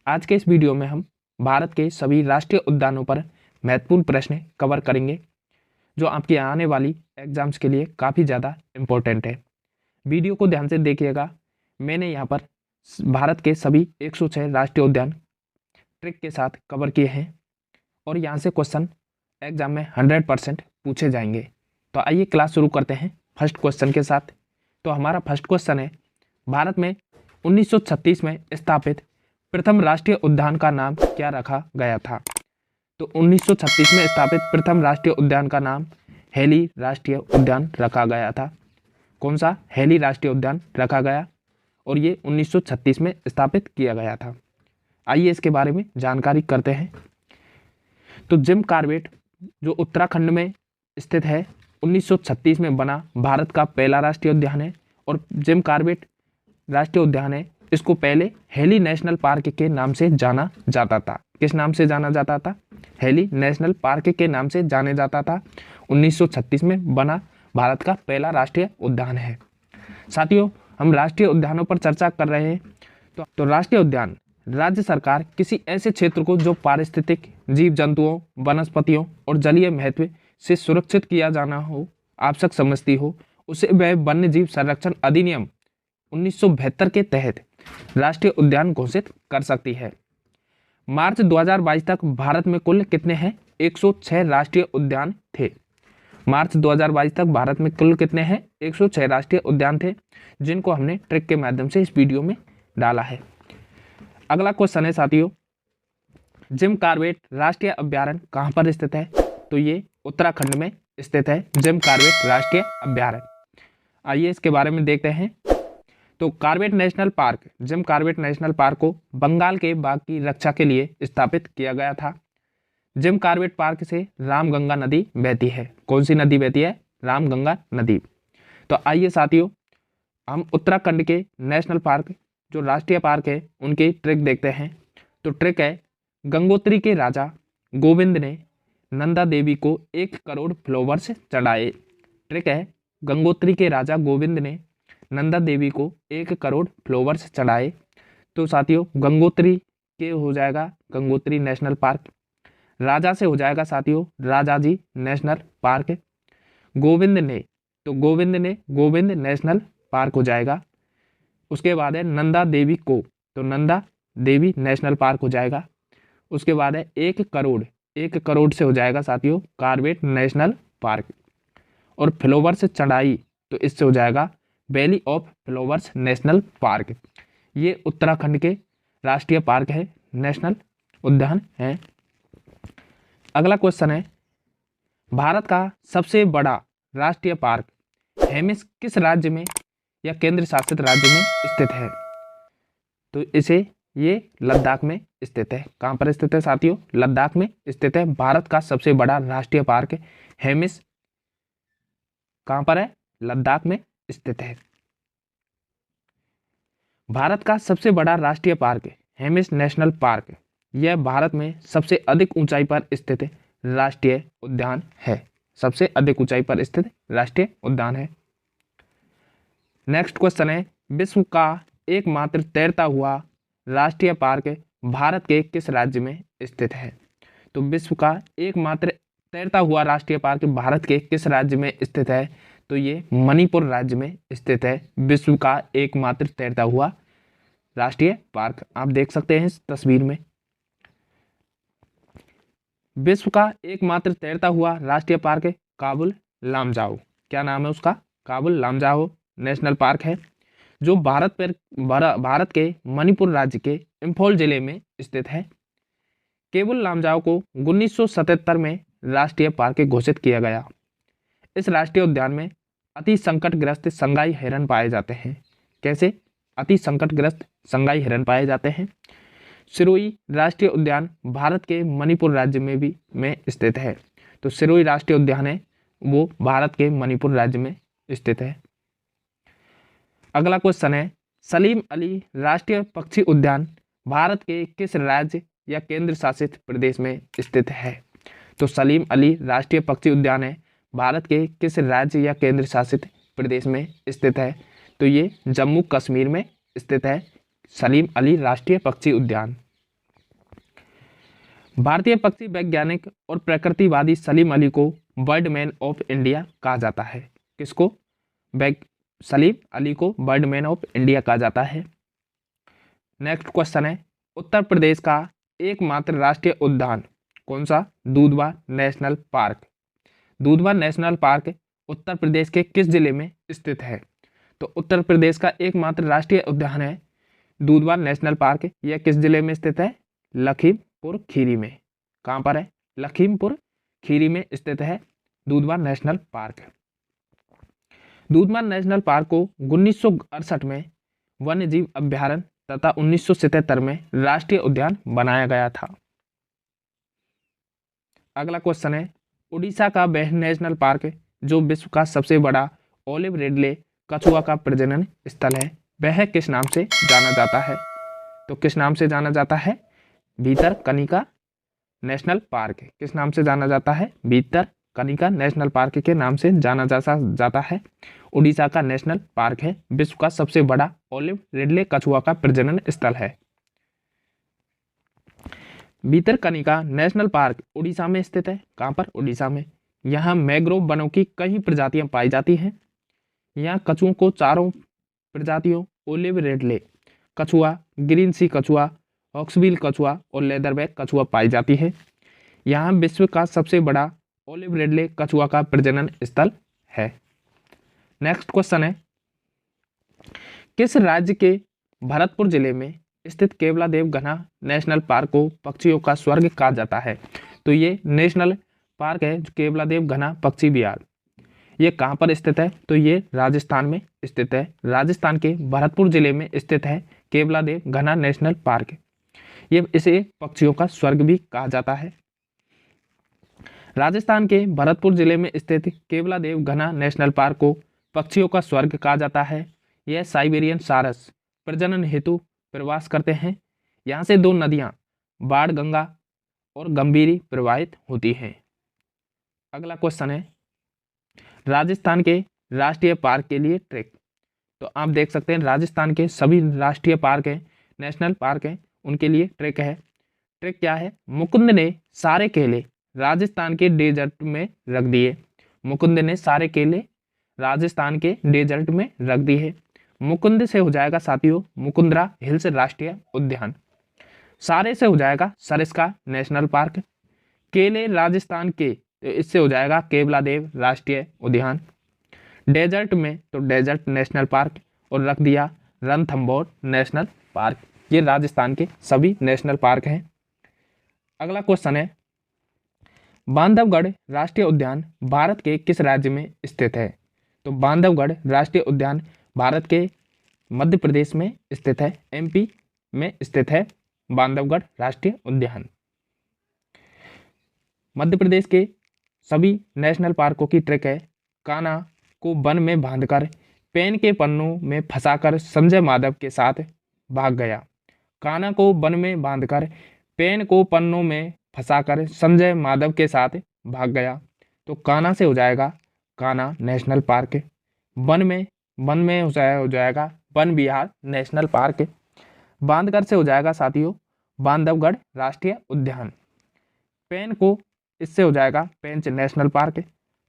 आज के इस वीडियो में हम भारत के सभी राष्ट्रीय उद्यानों पर महत्वपूर्ण प्रश्न कवर करेंगे जो आपकी आने वाली एग्जाम्स के लिए काफ़ी ज़्यादा इम्पोर्टेंट है। वीडियो को ध्यान से देखिएगा। मैंने यहाँ पर भारत के सभी 106 राष्ट्रीय उद्यान ट्रिक के साथ कवर किए हैं और यहाँ से क्वेश्चन एग्जाम में 100% पूछे जाएंगे। तो आइए क्लास शुरू करते हैं फर्स्ट क्वेश्चन के साथ। तो हमारा फर्स्ट क्वेश्चन है, भारत में 1936 में स्थापित प्रथम राष्ट्रीय उद्यान का नाम क्या रखा गया था? तो 1936 में स्थापित प्रथम राष्ट्रीय उद्यान का नाम हेली राष्ट्रीय उद्यान रखा गया था। कौन सा? हेली राष्ट्रीय उद्यान रखा गया और ये 1936 में स्थापित किया गया था। आइए इसके बारे में जानकारी करते हैं। तो जिम कॉर्बेट जो उत्तराखंड में स्थित है, 1936 में बना भारत का पहला राष्ट्रीय उद्यान है और जिम कॉर्बेट राष्ट्रीय उद्यान है, इसको पहले हेली नेशनल पार्क के नाम से जाना जाता था। किस नाम से जाना जाता था? हेली नेशनल पार्क के नाम से जाने जाता था। 1936 में बना भारत का पहला राष्ट्रीय उद्यान है। साथियों, हम राष्ट्रीय उद्यानों पर चर्चा कर रहे हैं। तो राष्ट्रीय उद्यान राज्य सरकार किसी ऐसे क्षेत्र को जो पारिस्थितिक जीव जंतुओं, वनस्पतियों और जलीय महत्व से सुरक्षित किया जाना हो आवश्यक समझती हो, उसे वह वन्य जीव संरक्षण अधिनियम 1972 के तहत राष्ट्रीय उद्यान घोषित कर सकती है। मार्च 2022 तक भारत में कुल कितने हैं? 106 राष्ट्रीय उद्यान थे। मार्च 2022 तक भारत में कुल कितने हैं? 106 राष्ट्रीय उद्यान थे, जिनको हमने ट्रिक के माध्यम से इस वीडियो में डाला है। अगला क्वेश्चन है साथियों, जिम कॉर्बेट राष्ट्रीय अभ्यारण्य कहाँ पर स्थित है? तो ये उत्तराखंड में स्थित है, जिम कॉर्बेट राष्ट्रीय अभ्यारण्य। आइए इसके बारे में देखते हैं। तो Corbett national park, Jim Corbett national park को बंगाल के बाघ की रक्षा के लिए स्थापित किया गया था। जिम कॉर्बेट पार्क से रामगंगा नदी बहती है। कौन सी नदी बहती है? रामगंगा नदी। तो आइए साथियों, हम उत्तराखंड के नेशनल पार्क जो राष्ट्रीय पार्क है उनकी ट्रिक देखते हैं। तो ट्रिक है, गंगोत्री के राजा गोविंद ने नंदा देवी को 1 करोड़ फ्लावर्स चढ़ाए। ट्रिक है, गंगोत्री के राजा गोविंद ने नंदा देवी को 1 करोड़ फ्लावर्स चढ़ाए। तो साथियों, गंगोत्री के हो जाएगा गंगोत्री नेशनल पार्क, राजा से हो जाएगा साथियों राजाजी नेशनल पार्क, गोविंद ने तो गोविंद नेशनल पार्क हो जाएगा। उसके बाद है नंदा देवी को, तो नंदा देवी नेशनल पार्क हो जाएगा। उसके बाद है 1 करोड़ से हो जाएगा साथियों कॉर्बेट नेशनल पार्क। और फ्लावर्स चढ़ाई, तो इससे हो जाएगा valley of flowers national park. ये उत्तराखंड के राष्ट्रीय पार्क है, नेशनल उद्यान है। अगला क्वेश्चन है, भारत का सबसे बड़ा राष्ट्रीय पार्क हेमिस किस राज्य में या केंद्र शासित राज्य में स्थित है? तो ये लद्दाख में स्थित है। कहाँ पर स्थित है साथियों? लद्दाख में स्थित है। भारत का सबसे बड़ा राष्ट्रीय पार्क हेमिस कहाँ पर है? लद्दाख में स्थित है। भारत का सबसे बड़ा राष्ट्रीय पार्क हेमिस नेशनल पार्क, यह भारत में सबसे अधिक ऊंचाई पर स्थित राष्ट्रीय उद्यान है। सबसे अधिक ऊंचाई पर स्थित राष्ट्रीय उद्यान है। नेक्स्ट क्वेश्चन है, विश्व का एकमात्र तैरता हुआ राष्ट्रीय पार्क भारत के किस राज्य में स्थित है? तो विश्व का एकमात्र तैरता हुआ राष्ट्रीय पार्क भारत के किस राज्य में स्थित है? तो ये मणिपुर राज्य में स्थित है। विश्व का एकमात्र तैरता हुआ राष्ट्रीय पार्क आप देख सकते हैं इस तस्वीर में। विश्व का एकमात्र तैरता हुआ राष्ट्रीय पार्क काबुल लामजाओ। क्या नाम है उसका? काबुल लामजाओ नेशनल पार्क है, जो भारत के मणिपुर राज्य के इंफॉल जिले में स्थित है। केबुल लामजाओ को 1977 में राष्ट्रीय पार्क घोषित किया गया। इस राष्ट्रीय उद्यान में अति संकटग्रस्त संगाई हिरण पाए जाते हैं। कैसे अति संकटग्रस्त संगाई हिरण पाए जाते हैं? सिरोही राष्ट्रीय उद्यान भारत के मणिपुर राज्य में स्थित है। तो सिरोही राष्ट्रीय उद्यान है वो भारत के मणिपुर राज्य में स्थित है। अगला क्वेश्चन है, सलीम अली राष्ट्रीय पक्षी उद्यान भारत के किस राज्य या केंद्र शासित प्रदेश में स्थित है? तो सलीम अली राष्ट्रीय पक्षी उद्यान है भारत के किस राज्य या केंद्र शासित प्रदेश में स्थित है? तो ये जम्मू कश्मीर में स्थित है सलीम अली राष्ट्रीय पक्षी उद्यान। भारतीय पक्षी वैज्ञानिक और प्रकृतिवादी सलीम अली को बर्डमैन ऑफ इंडिया कहा जाता है। किसको? सलीम अली को बर्डमैन ऑफ इंडिया कहा जाता है। नेक्स्ट क्वेश्चन है, उत्तर प्रदेश का एकमात्र राष्ट्रीय उद्यान कौन सा? Dudhwa national park. Dudhwa national park Uttar Pradesh के किस जिले में स्थित है? तो उत्तर प्रदेश का एकमात्र राष्ट्रीय उद्यान है दुधवा नेशनल पार्क। यह किस जिले में स्थित है? लखीमपुर खीरी में। कहाँ पर है? लखीमपुर खीरी में स्थित है Dudhwa national park. Dudhwa national park को 1968 में वन्य जीव अभ्यारण्य तथा 1977 में राष्ट्रीय उद्यान बनाया गया था। अगला क्वेश्चन है, उड़ीसा का वह नेशनल पार्क जो विश्व का सबसे बड़ा ओलिव रिडले कछुआ का प्रजनन स्थल है, वह किस नाम से जाना जाता है? तो किस नाम से जाना जाता है? Bhitarkanika national park. किस नाम से जाना जाता है? भितरकनिका नेशनल पार्क के नाम से जाना जाता है। उड़ीसा का नेशनल पार्क है, विश्व का सबसे बड़ा ओलिव रिडले कछुआ का प्रजनन स्थल है। भितरकनिका नेशनल पार्क उड़ीसा में स्थित है। कहाँ पर? उड़ीसा में। यहाँ मैंग्रोव वनों की कई प्रजातियां पाई जाती हैं। यहाँ कछुओं को चारों प्रजातियों ओलिव रिडले कछुआ, ग्रीन सी कछुआ, हॉक्सबिल कछुआ और लेदरबैक कछुआ पाई जाती है। यहाँ विश्व का सबसे बड़ा ओलिव रिडले कछुआ का प्रजनन स्थल है। नेक्स्ट क्वेश्चन है, किस राज्य के भरतपुर जिले में स्थित केवलादेव घना नेशनल पार्क को पक्षियों का स्वर्ग कहा जाता है? तो ये नेशनल पार्क है केवलादेव घना पक्षी विहार। ये कहाँ पर स्थित है? तो ये राजस्थान में स्थित है। राजस्थान के भरतपुर जिले में स्थित है केवलादेव घना नेशनल पार्क। ये इसे पक्षियों का स्वर्ग भी कहा जाता है। राजस्थान के भरतपुर जिले में स्थित केवलादेव घना नेशनल पार्क को पक्षियों का स्वर्ग कहा जाता है। यह साइबेरियन सारस प्रजनन हेतु प्रवास करते हैं। यहाँ से दो नदियाँ बाढ़ गंगा और गंभीरी प्रवाहित होती हैं। अगला क्वेश्चन है, राजस्थान के राष्ट्रीय पार्क के लिए ट्रैक। तो आप देख सकते हैं राजस्थान के सभी राष्ट्रीय पार्क हैं, नेशनल पार्क हैं, उनके लिए ट्रैक है। ट्रैक क्या है? मुकुंद ने सारे केले राजस्थान के डेजर्ट में रख दिए। मुकुंद ने सारे केले राजस्थान के डेजर्ट में रख दिए। मुकुंद से हो जाएगा साथियों मुकुंदरा हिल्स राष्ट्रीय उद्यान। सारे से हो जाएगा सरिस्का नेशनल पार्क। केले राजस्थान के, तो इससे हो जाएगा केवलादेव राष्ट्रीय उद्यान। डेजर्ट में तो डेजर्ट नेशनल पार्क और रख दिया रणथंभौर नेशनल पार्क। ये राजस्थान के सभी नेशनल पार्क हैं। अगला क्वेश्चन है, बांधवगढ़ राष्ट्रीय उद्यान भारत के किस राज्य में स्थित है? तो बांधवगढ़ राष्ट्रीय उद्यान भारत के मध्य प्रदेश में स्थित है, एमपी में स्थित है बांधवगढ़ राष्ट्रीय उद्यान। मध्य प्रदेश के सभी नेशनल पार्कों की ट्रैक है। कान्हा को वन में बांधकर पेन के पन्नों में फंसाकर संजय माधव के साथ भाग गया। कान्हा को वन में बांधकर पेन को पन्नों में फंसाकर संजय माधव के साथ भाग गया। तो कान्हा से हो जाएगा कान्हा नेशनल पार्क। वन में हो जाएगा वन विहार नेशनल पार्क। बांधकर से हो जाएगा साथियों बांधवगढ़ राष्ट्रीय उद्यान। पेन को, इससे हो जाएगा पेंच नेशनल पार्क।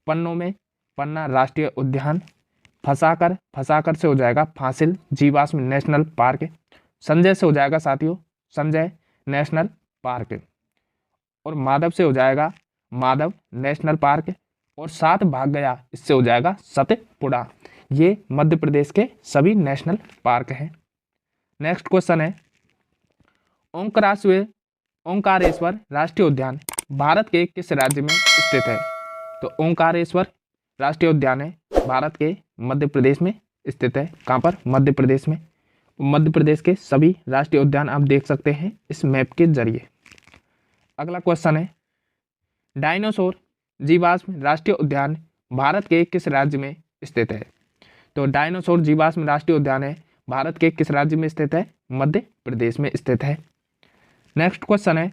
पन्नों में पन्ना राष्ट्रीय उद्यान। फंसाकर से हो जाएगा फासिल जीवाश्म नेशनल पार्क। संजय से हो जाएगा साथियों संजय नेशनल पार्क। और माधव से हो जाएगा माधव नेशनल पार्क। और साथ भाग गया, इससे हो जाएगा सतपुड़ा। ये मध्य प्रदेश के सभी नेशनल पार्क हैं। नेक्स्ट क्वेश्चन है, ओंकारेश्वर राष्ट्रीय उद्यान भारत के किस राज्य में स्थित है? तो ओंकारेश्वर राष्ट्रीय उद्यान है भारत के मध्य प्रदेश में स्थित है। कहाँ पर? मध्य प्रदेश में। मध्य प्रदेश के सभी राष्ट्रीय उद्यान आप देख सकते हैं इस मैप के जरिए। अगला क्वेश्चन है, डायनासोर जीवाश्म राष्ट्रीय उद्यान भारत के किस राज्य में स्थित है? तो डायनासोर जीवाश्म राष्ट्रीय उद्यान है भारत के किस राज्य में स्थित है? मध्य प्रदेश में स्थित है। नेक्स्ट क्वेश्चन है,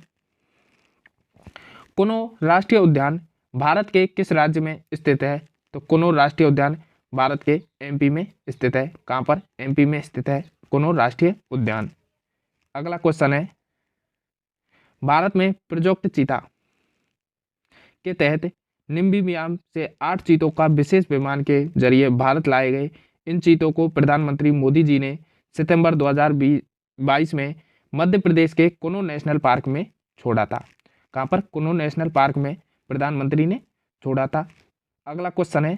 कुनो राष्ट्रीय उद्यान भारत के किस राज्य में स्थित है? तो कुनो राष्ट्रीय उद्यान भारत के एमपी में स्थित है। कहाँ पर? एमपी में स्थित है कुनो राष्ट्रीय उद्यान। अगला क्वेश्चन है, भारत में प्रयुक्त चीता के तहत निम्बियाम से 8 चीतों का विशेष विमान के जरिए भारत लाए गए। इन चीतों को प्रधानमंत्री मोदी जी ने सितंबर 2022 में मध्य प्रदेश के कुनो नेशनल पार्क में छोड़ा था। कहाँ पर? कुनो नेशनल पार्क में प्रधानमंत्री ने छोड़ा था। अगला क्वेश्चन है,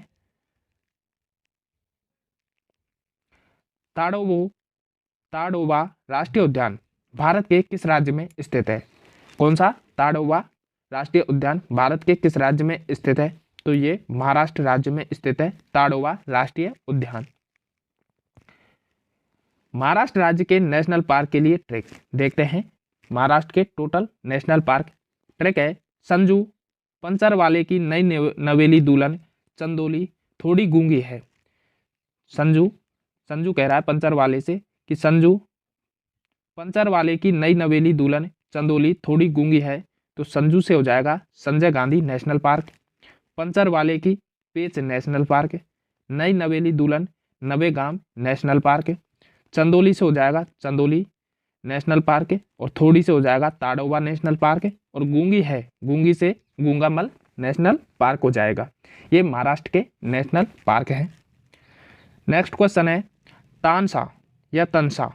ताडोबा राष्ट्रीय उद्यान भारत के किस राज्य में स्थित है? कौन सा? ताडोबा राष्ट्रीय उद्यान भारत के किस राज्य में स्थित है? तो ये महाराष्ट्र राज्य में स्थित है, ताडोबा राष्ट्रीय उद्यान। महाराष्ट्र राज्य के नेशनल पार्क के लिए ट्रैक देखते हैं। महाराष्ट्र के टोटल नेशनल पार्क ट्रैक है संजू, पंचर वाले की नई नवेली दुल्हन, चंदोली थोड़ी गूंगी है। संजू कह रहा है पंचर वाले से कि संजू पंचर वाले की नई नवेली दुल्हन, चंदोली थोड़ी गूंगी है, तो संजू से हो जाएगा Sanjay Gandhi national park. Puncture वाले की पेच नेशनल पार्क, नई नवेली दुल्हन नवेगाम नेशनल पार्क, चंदोली से हो जाएगा चंदोली नेशनल पार्क, और थोड़ी से हो जाएगा ताडोबा नेशनल पार्क, और गूंगी है, गूंगी से गूंगामल नेशनल पार्क हो जाएगा। ये महाराष्ट्र के नेशनल पार्क हैं। नेक्स्ट क्वेश्चन है, तानसा या तंसा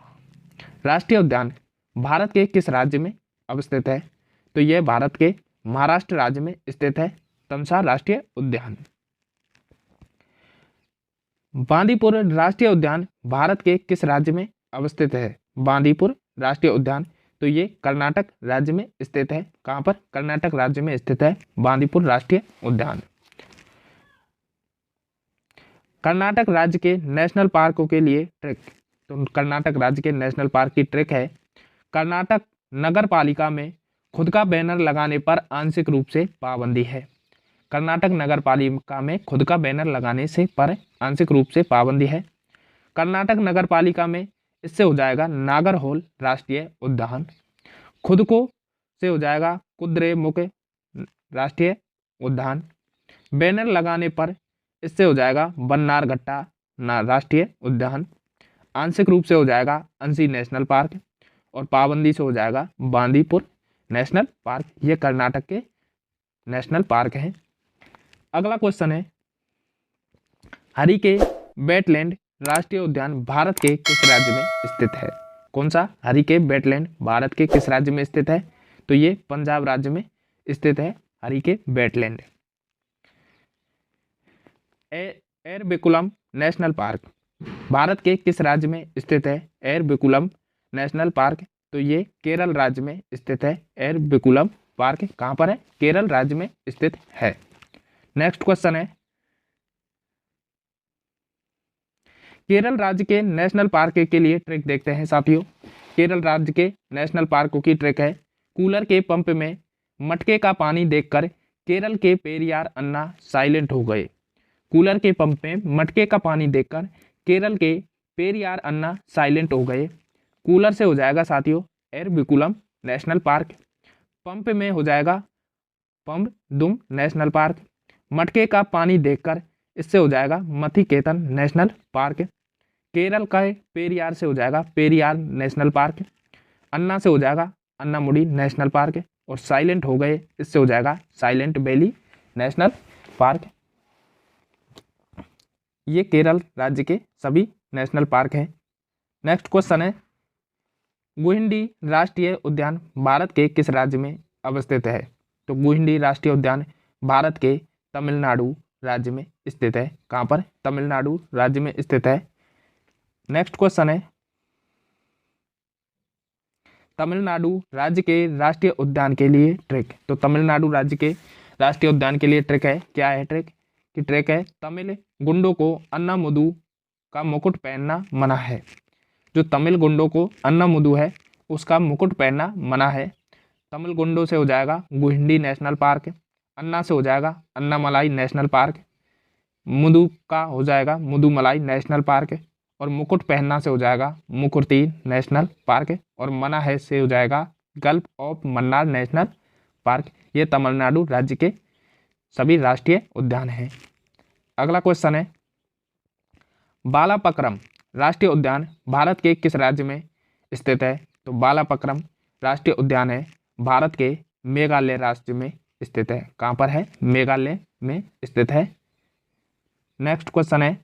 राष्ट्रीय उद्यान भारत के किस राज्य में अवस्थित है? तो यह भारत के महाराष्ट्र राज्य में स्थित है, तंसा राष्ट्रीय उद्यान। बांदीपुर राष्ट्रीय उद्यान भारत के किस राज्य में अवस्थित है? बांदीपुर राष्ट्रीय उद्यान, तो ये कर्नाटक राज्य में स्थित है। कहाँ पर? कर्नाटक राज्य में स्थित है बांदीपुर राष्ट्रीय उद्यान। कर्नाटक राज्य के नेशनल पार्कों के लिए ट्रैक, तो कर्नाटक राज्य के नेशनल पार्क की ट्रैक है, कर्नाटक नगर पालिका में खुद का बैनर लगाने पर आंशिक रूप से पाबंदी है। कर्नाटक नगर पालिका में खुद का बैनर लगाने से पर आंशिक रूप से पाबंदी है। कर्नाटक नगर पालिका में इससे हो जाएगा नागरहोल राष्ट्रीय उद्यान। खुद को से हो जाएगा कुद्रेमुख राष्ट्रीय उद्यान। बैनर लगाने पर इससे हो जाएगा बन्नारघट्टा राष्ट्रीय उद्यान। आंशिक रूप से हो जाएगा अंसी नेशनल पार्क, और पाबंदी से हो जाएगा बांदीपुर नेशनल पार्क। ये कर्नाटक के नेशनल पार्क हैं। अगला क्वेश्चन है, हरिके वेटलैंड राष्ट्रीय उद्यान भारत के किस राज्य में स्थित है? कौन सा? हरिके वेटलैंड भारत के किस राज्य में स्थित है? तो ये पंजाब राज्य में स्थित है Harike wetland. Eravikulam national park Bharat के किस राज्य में स्थित है? एरविकुलम नेशनल पार्क, तो ये केरल राज्य में स्थित है। एरविकुलम पार्क कहाँ पर है? केरल राज्य में स्थित है। नेक्स्ट क्वेश्चन है, केरल राज्य के नेशनल पार्क के लिए ट्रैक देखते हैं साथियों। केरल राज्य के नेशनल पार्कों की ट्रैक है, कूलर के पंप में मटके का पानी देखकर केरल के पेरियार अन्ना साइलेंट हो गए। कूलर के पंप में मटके का पानी देखकर केरल के पेरियार अन्ना साइलेंट हो गए। कूलर से हो जाएगा साथियों एरविकुलम नेशनल पार्क। पंप में हो जाएगा पम्बदुम नेशनल पार्क। मटके का पानी देखकर इससे हो जाएगा मथिकेतन नेशनल पार्क। केरल का पेरियार से हो जाएगा पेरियार नेशनल पार्क। अन्ना से हो जाएगा अन्नामुडी नेशनल पार्क, और साइलेंट हो गए इससे हो जाएगा साइलेंट वैली नेशनल पार्क। ये केरल राज्य के सभी नेशनल पार्क हैं। नेक्स्ट क्वेश्चन है, गुहिंडी राष्ट्रीय उद्यान भारत के किस राज्य में अवस्थित है? तो गुहिंडी राष्ट्रीय उद्यान भारत के तमिलनाडु राज्य में स्थित है। कहाँ पर? तमिलनाडु राज्य में स्थित है। नेक्स्ट क्वेश्चन है, तमिलनाडु राज्य के राष्ट्रीय उद्यान के लिए ट्रैक, तो तमिलनाडु राज्य के राष्ट्रीय उद्यान के लिए ट्रैक है, क्या है ट्रैक की ट्रैक है, तमिल गुंडों को अन्नामुदु का मुकुट पहनना मना है। जो तमिल गुंडों को अन्नामुदु है उसका मुकुट पहनना मना है। तमिल गुंडों से हो जाएगा गुहिंडी नेशनल पार्क, अन्ना से हो जाएगा अन्नामलाई नेशनल पार्क, मुदु का हो जाएगा मुदुमलाई नेशनल पार्क, और मुकुट पहनना से हो जाएगा मुकुर्ती नेशनल पार्क, और मना है से हो जाएगा gulf of Mannar national park. ये तमिलनाडु राज्य के सभी राष्ट्रीय उद्यान हैं। अगला क्वेश्चन है, बालापक्रम राष्ट्रीय उद्यान भारत के किस राज्य में स्थित है? तो बालापक्रम राष्ट्रीय उद्यान है भारत के मेघालय राज्य में स्थित है। कहाँ पर है? मेघालय में स्थित है। नेक्स्ट क्वेश्चन है,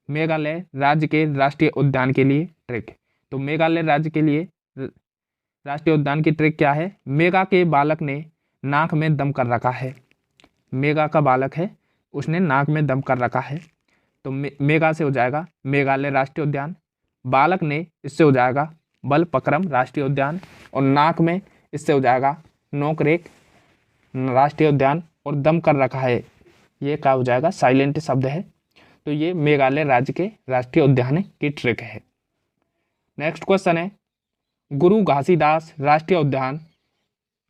मेघालय राज्य के राष्ट्रीय उद्यान के लिए ट्रिक। तो मेघालय राज्य के लिए राष्ट्रीय उद्यान की ट्रिक क्या है? मेघा के बालक ने नाक में दम कर रखा है। मेघा का बालक है, उसने नाक में दम कर रखा है। तो मेघा से हो जाएगा मेघालय राष्ट्रीय उद्यान, बालक ने इससे हो जाएगा बलपक्रम राष्ट्रीय उद्यान, और नाक में इससे हो जाएगा नोकरेक राष्ट्रीय उद्यान, और दम कर रखा है ये क्या हो जाएगा? साइलेंट शब्द है। तो ये मेघालय राज्य के राष्ट्रीय उद्यान की ट्रिक है। नेक्स्ट क्वेश्चन है, गुरु घासीदास राष्ट्रीय उद्यान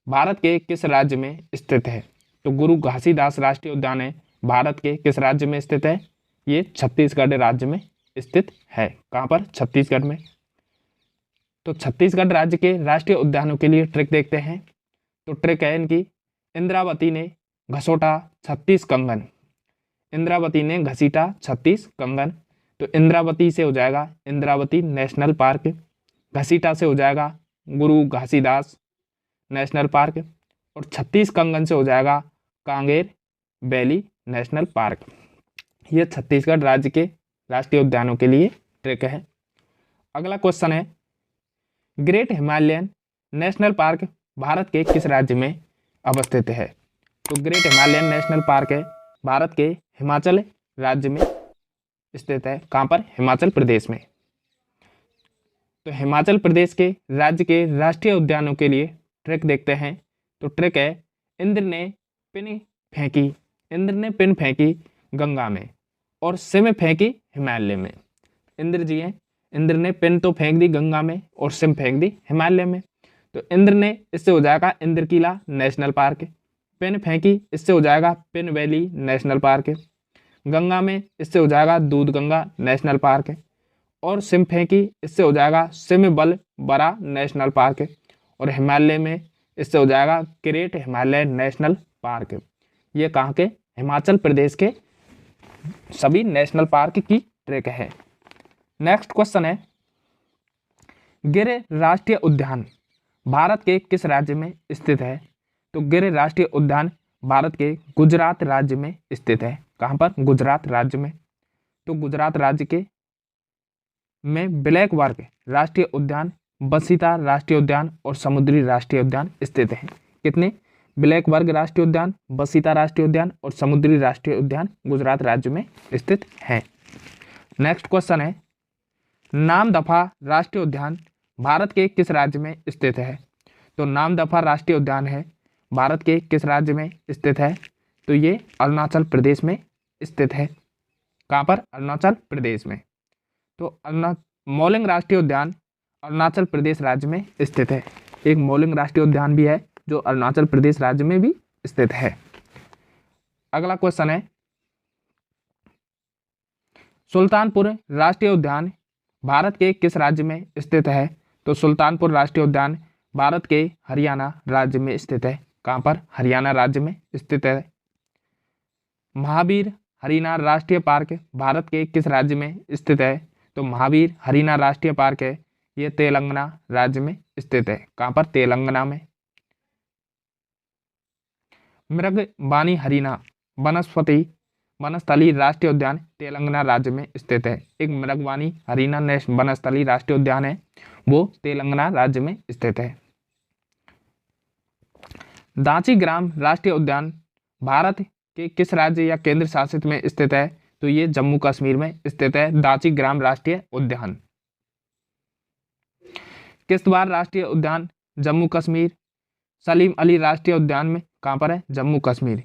भारत के किस राज्य में स्थित है? तो गुरु घासीदास राष्ट्रीय उद्यान है भारत के किस राज्य में स्थित है? ये छत्तीसगढ़ राज्य में स्थित है। कहाँ पर? छत्तीसगढ़ में। तो छत्तीसगढ़ राज्य के राष्ट्रीय उद्यानों के लिए ट्रिक देखते हैं। तो ट्रिक है इनकी, इंद्रावती ने घसोटा 36 कंगन। इंद्रावती ने घसीटा 36 कंगन। तो इंद्रावती से हो जाएगा इंद्रावती नेशनल पार्क, घसीटा से हो जाएगा गुरु घासीदास नेशनल पार्क, और 36 कंगन से हो जाएगा कांगेर वैली नेशनल पार्क। ये छत्तीसगढ़ राज्य के राष्ट्रीय उद्यानों के लिए ट्रिक है। अगला क्वेश्चन है, great Himalayan national park Bharat के किस राज्य में अवस्थित है? तो ग्रेट हिमालयन नेशनल पार्क है भारत के हिमाचल राज्य में स्थित है। कहाँ पर? हिमाचल प्रदेश में। तो हिमाचल प्रदेश के राज्य के राष्ट्रीय उद्यानों के लिए ट्रिक देखते हैं। तो ट्रिक है, इंद्र ने पिन फेंकी, इंद्र ने पिन फेंकी गंगा में और सिम फेंकी हिमालय में। इंद्र जी हैं, इंद्र ने पिन तो फेंक दी गंगा में और सिम फेंक दी हिमालय में। तो इंद्र ने, इससे हो जाएगा इंद्रकीला नेशनल पार्क। पिन फेंकी, इससे हो जाएगा pin valley national park. Ganga में, इससे हो जाएगा दूध गंगा नेशनल पार्क। और सिम फेंकी, इससे हो जाएगा सिम बल बरा नेशनल पार्क। और हिमालय में, इससे हो जाएगा ग्रेट हिमालय नेशनल पार्क। ये कहाँ के? हिमाचल प्रदेश के सभी नेशनल पार्क की ट्रिक है। नेक्स्ट क्वेश्चन है, गिर राष्ट्रीय उद्यान भारत के किस राज्य में स्थित है? तो गिर राष्ट्रीय उद्यान भारत के गुजरात राज्य में स्थित है। कहाँ पर? गुजरात राज्य में। तो गुजरात राज्य के में ब्लैक वर्ग राष्ट्रीय उद्यान, बसीता राष्ट्रीय उद्यान और समुद्री राष्ट्रीय उद्यान स्थित हैं। कितने? ब्लैक वर्ग राष्ट्रीय उद्यान, बसीता राष्ट्रीय उद्यान और समुद्री राष्ट्रीय उद्यान गुजरात राज्य में स्थित हैं। नेक्स्ट क्वेश्चन है, नामदफा राष्ट्रीय उद्यान भारत के किस राज्य में स्थित है? तो नामदफा राष्ट्रीय उद्यान है भारत के किस राज्य में स्थित है? तो ये अरुणाचल प्रदेश में स्थित है। कहाँ पर? अरुणाचल प्रदेश में। तो मौलिंग राष्ट्रीय उद्यान अरुणाचल प्रदेश राज्य में स्थित है। एक मौलिंग राष्ट्रीय उद्यान भी है जो अरुणाचल प्रदेश राज्य में भी स्थित है। अगला क्वेश्चन है, सुल्तानपुर राष्ट्रीय उद्यान भारत के किस राज्य में स्थित है? तो सुल्तानपुर राष्ट्रीय उद्यान भारत के हरियाणा राज्य में स्थित है। कहाँ पर? हरियाणा राज्य में स्थित है। महावीर हरियाणा राष्ट्रीय पार्क भारत के किस राज्य में स्थित है? तो महावीर हरियाणा राष्ट्रीय पार्क है ये तेलंगाना राज्य में स्थित है। कहाँ पर? तेलंगाना में। मृगवानी हरियाणा वनस्थली राष्ट्रीय उद्यान तेलंगाना राज्य में स्थित है। एक मृगवानी हरियाणा वनस्थली राष्ट्रीय उद्यान है वो तेलंगाना राज्य में स्थित है। दांचीग्राम राष्ट्रीय उद्यान भारत के किस राज्य या केंद्र शासित में स्थित है? तो ये जम्मू कश्मीर में स्थित है दांचीग्राम राष्ट्रीय उद्यान। किश्तवाड़ राष्ट्रीय उद्यान जम्मू कश्मीर, सलीम अली राष्ट्रीय उद्यान में कहाँ पर है? जम्मू कश्मीर।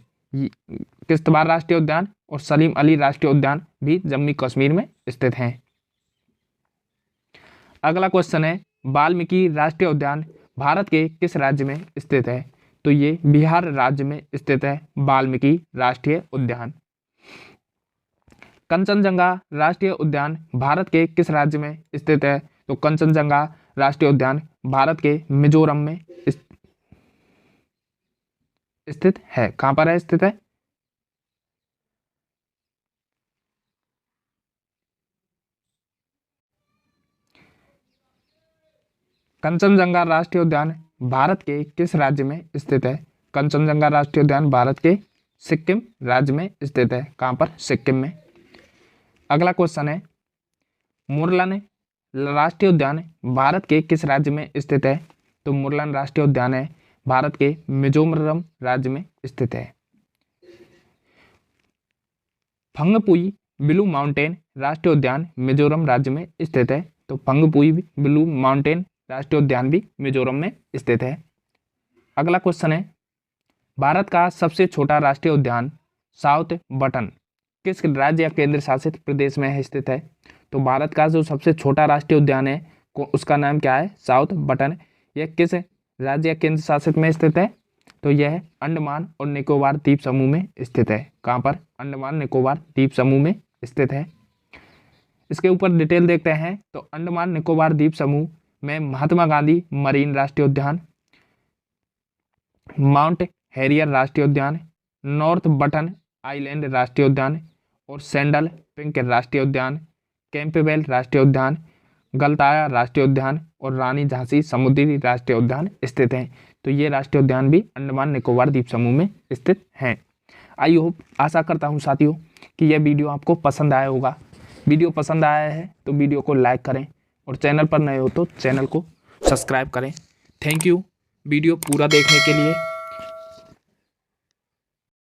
किश्तवाड़ राष्ट्रीय उद्यान और सलीम अली राष्ट्रीय उद्यान भी जम्मू कश्मीर में स्थित हैं। अगला क्वेश्चन है, वाल्मीकि राष्ट्रीय उद्यान भारत के किस राज्य में स्थित है? तो ये बिहार राज्य में स्थित है वाल्मीकि राष्ट्रीय उद्यान। कंचनजंगा राष्ट्रीय उद्यान भारत के किस राज्य में स्थित है? तो कंचनजंगा राष्ट्रीय उद्यान भारत के मिजोरम में स्थित है। कहाँ पर है स्थित है? कंचनजंगा राष्ट्रीय उद्यान भारत के किस राज्य में स्थित है? कंचनजंगा राष्ट्रीय उद्यान भारत के सिक्किम राज्य में स्थित है। कहाँ पर? सिक्किम में। अगला क्वेश्चन है, मुरलेन राष्ट्रीय उद्यान भारत के किस राज्य में स्थित है? तो मुरलेन राष्ट्रीय उद्यान है भारत के मिजोरम राज्य में स्थित है। फंगपुई ब्लू माउंटेन राष्ट्रीय उद्यान मिजोरम राज्य में स्थित है। तो फंगपुई ब्लू माउंटेन राष्ट्रीय उद्यान भी मिजोरम में स्थित है। अगला क्वेश्चन है, भारत का सबसे छोटा राष्ट्रीय उद्यान साउथ बटन किस राज्य या केंद्र शासित प्रदेश में स्थित है? तो भारत का जो सबसे छोटा राष्ट्रीय उद्यान है उसका नाम क्या है? South button. यह किस राज्य या केंद्र शासित में स्थित है? तो यह अंडमान और निकोबार द्वीप समूह में स्थित है। कहाँ पर? अंडमान निकोबार द्वीप समूह में स्थित है। इसके ऊपर डिटेल देखते हैं। तो अंडमान निकोबार द्वीप समूह में महात्मा गांधी मरीन राष्ट्रीय उद्यान, माउंट हैरियर राष्ट्रीय उद्यान, नॉर्थ बटन आइलैंड राष्ट्रीय उद्यान और सैंडल पिंक राष्ट्रीय उद्यान, कैंपबेल राष्ट्रीय उद्यान, गलताया राष्ट्रीय उद्यान और रानी झांसी समुद्री राष्ट्रीय उद्यान स्थित हैं। तो ये राष्ट्रीय उद्यान भी अंडमान निकोबार द्वीप समूह में स्थित हैं। आई होप, आशा करता हूँ साथियों कि यह वीडियो आपको पसंद आया होगा। वीडियो पसंद आया है तो वीडियो को लाइक करें और चैनल पर नए हो तो चैनल को सब्सक्राइब करें। थैंक यू वीडियो पूरा देखने के लिए।